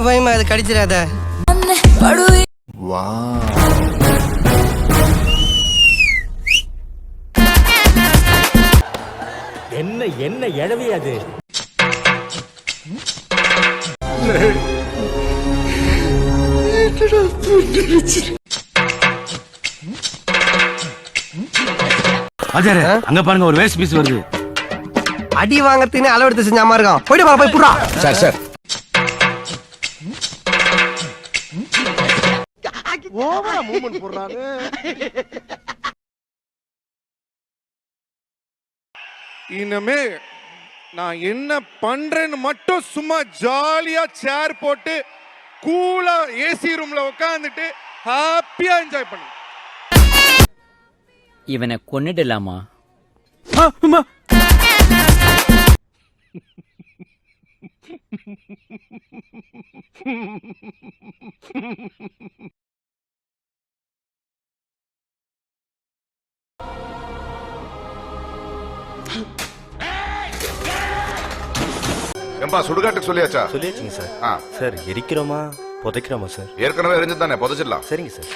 பயமா அது கடிச்சிடாத. என்ன என்ன எழவி அது? அங்க பாருங்க ஒரு வேஸ்ட் பீஸ் வருது. அடி வாங்கறதுன்னு அளவெடுத்து செஞ்சாம இருக்கான். போயிட்டு வா, போய் புடுறா. சார் சார் ஓவரா மூவ்மெண்ட் போடுறானே. இனிமே நான் என்ன பண்றேன்னு மட்டும் சும்மா ஜாலியா சேர் போட்டு கூலா ஏசி ரூம்ல உட்காந்துட்டு ஹாப்பியா என்ஜாய் பண்ணு. இவனை கொன்னிடலாமா? ஏம்பா சுடுகாட்டுக்கு சொல்லியாச்சா? சொல்லியாச்சுங்க சார். சார் எரிக்கிறோமா புதைக்கிறோமா சார்? ஏற்கனவே எரிஞ்சு தானே புதைச்சிடலாம். சரிங்க சார்.